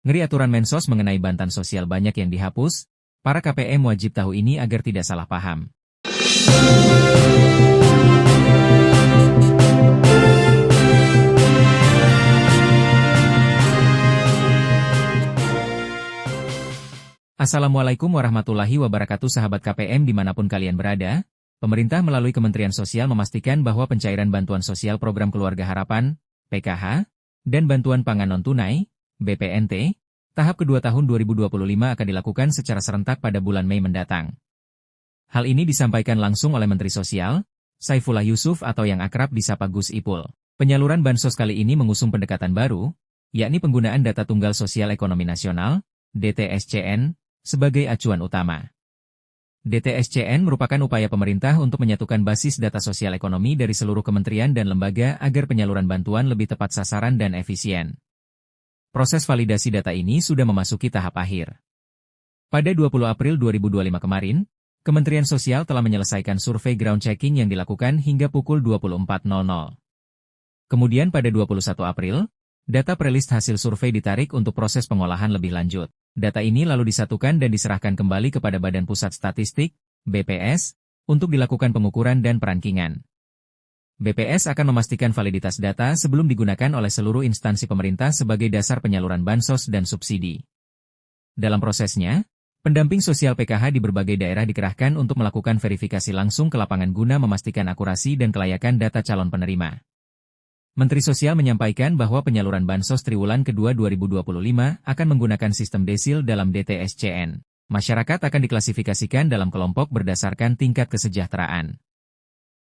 Ngeri aturan Mensos mengenai bantuan sosial banyak yang dihapus, para KPM wajib tahu ini agar tidak salah paham. Assalamualaikum warahmatullahi wabarakatuh sahabat KPM dimanapun kalian berada. Pemerintah melalui Kementerian Sosial memastikan bahwa pencairan bantuan sosial program Keluarga Harapan, PKH, dan bantuan pangan non-tunai, BPNT, tahap kedua tahun 2025 akan dilakukan secara serentak pada bulan Mei mendatang. Hal ini disampaikan langsung oleh Menteri Sosial, Saifullah Yusuf atau yang akrab disapa Gus Ipul. Penyaluran bansos kali ini mengusung pendekatan baru, yakni penggunaan data tunggal sosial ekonomi nasional, DTSCN, sebagai acuan utama. DTSCN merupakan upaya pemerintah untuk menyatukan basis data sosial ekonomi dari seluruh kementerian dan lembaga agar penyaluran bantuan lebih tepat sasaran dan efisien. Proses validasi data ini sudah memasuki tahap akhir. Pada 20 April 2025 kemarin, Kementerian Sosial telah menyelesaikan survei ground checking yang dilakukan hingga pukul 24.00. Kemudian pada 21 April, data prelist hasil survei ditarik untuk proses pengolahan lebih lanjut. Data ini lalu disatukan dan diserahkan kembali kepada Badan Pusat Statistik, BPS, untuk dilakukan pengukuran dan perankingan. BPS akan memastikan validitas data sebelum digunakan oleh seluruh instansi pemerintah sebagai dasar penyaluran bansos dan subsidi. Dalam prosesnya, pendamping sosial PKH di berbagai daerah dikerahkan untuk melakukan verifikasi langsung ke lapangan guna memastikan akurasi dan kelayakan data calon penerima. Menteri Sosial menyampaikan bahwa penyaluran bansos triwulan kedua 2025 akan menggunakan sistem desil dalam DTSCN. Masyarakat akan diklasifikasikan dalam kelompok berdasarkan tingkat kesejahteraan.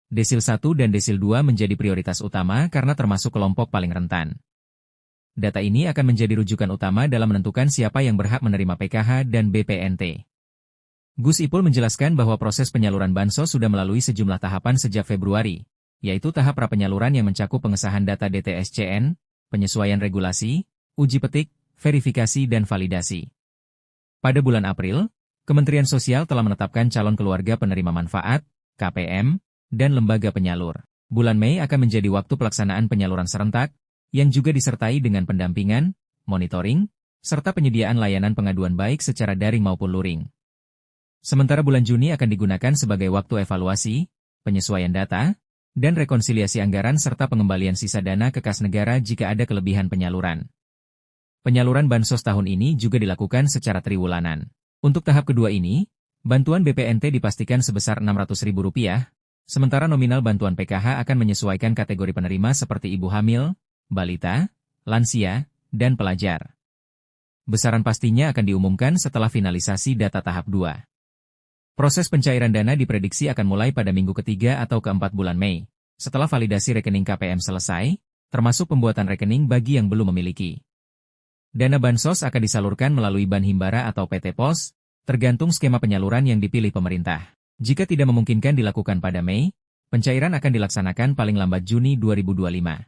Desil 1 dan Desil 2 menjadi prioritas utama karena termasuk kelompok paling rentan. Data ini akan menjadi rujukan utama dalam menentukan siapa yang berhak menerima PKH dan BPNT. Gus Ipul menjelaskan bahwa proses penyaluran bansos sudah melalui sejumlah tahapan sejak Februari, yaitu tahap pra-penyaluran yang mencakup pengesahan data DTSCN, penyesuaian regulasi, uji petik, verifikasi dan validasi. Pada bulan April, Kementerian Sosial telah menetapkan calon keluarga penerima manfaat, KPM, dan lembaga penyalur. Bulan Mei akan menjadi waktu pelaksanaan penyaluran serentak, yang juga disertai dengan pendampingan, monitoring, serta penyediaan layanan pengaduan baik secara daring maupun luring. Sementara bulan Juni akan digunakan sebagai waktu evaluasi, penyesuaian data, dan rekonsiliasi anggaran serta pengembalian sisa dana ke kas negara jika ada kelebihan penyaluran. Penyaluran bansos tahun ini juga dilakukan secara triwulanan. Untuk tahap kedua ini, bantuan BPNT dipastikan sebesar Rp600.000, sementara nominal bantuan PKH akan menyesuaikan kategori penerima seperti ibu hamil, balita, lansia, dan pelajar. Besaran pastinya akan diumumkan setelah finalisasi data tahap 2. Proses pencairan dana diprediksi akan mulai pada minggu ketiga atau keempat bulan Mei, setelah validasi rekening KPM selesai, termasuk pembuatan rekening bagi yang belum memiliki. Dana bansos akan disalurkan melalui Ban Himbara atau PT Pos, tergantung skema penyaluran yang dipilih pemerintah. Jika tidak memungkinkan dilakukan pada Mei, pencairan akan dilaksanakan paling lambat Juni 2025.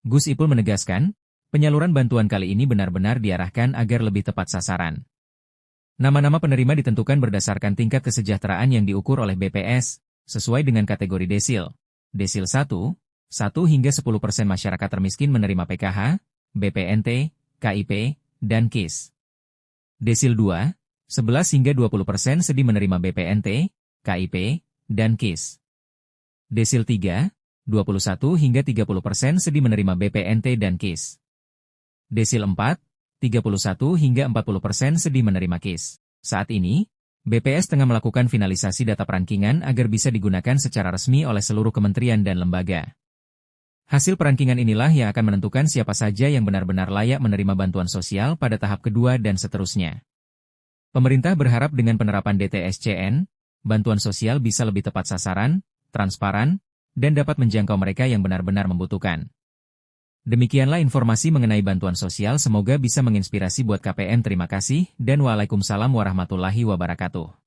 Gus Ipul menegaskan, penyaluran bantuan kali ini benar-benar diarahkan agar lebih tepat sasaran. Nama-nama penerima ditentukan berdasarkan tingkat kesejahteraan yang diukur oleh BPS, sesuai dengan kategori desil. Desil 1, 1 hingga 10% masyarakat termiskin menerima PKH, BPNT, KIP, dan KIS. Desil 2, 11 hingga 20% sedih menerima BPNT, KIP, dan KIS. Desil 3, 21 hingga 30% sedih menerima BPNT dan KIS. Desil 4, 31 hingga 40% sedih menerima KIS. Saat ini, BPS tengah melakukan finalisasi data perankingan agar bisa digunakan secara resmi oleh seluruh kementerian dan lembaga. Hasil perankingan inilah yang akan menentukan siapa saja yang benar-benar layak menerima bantuan sosial pada tahap kedua dan seterusnya. Pemerintah berharap dengan penerapan DTSCN, bantuan sosial bisa lebih tepat sasaran, transparan, dan dapat menjangkau mereka yang benar-benar membutuhkan. Demikianlah informasi mengenai bantuan sosial, semoga bisa menginspirasi buat KPM. Terima kasih dan Waalaikumsalam warahmatullahi wabarakatuh.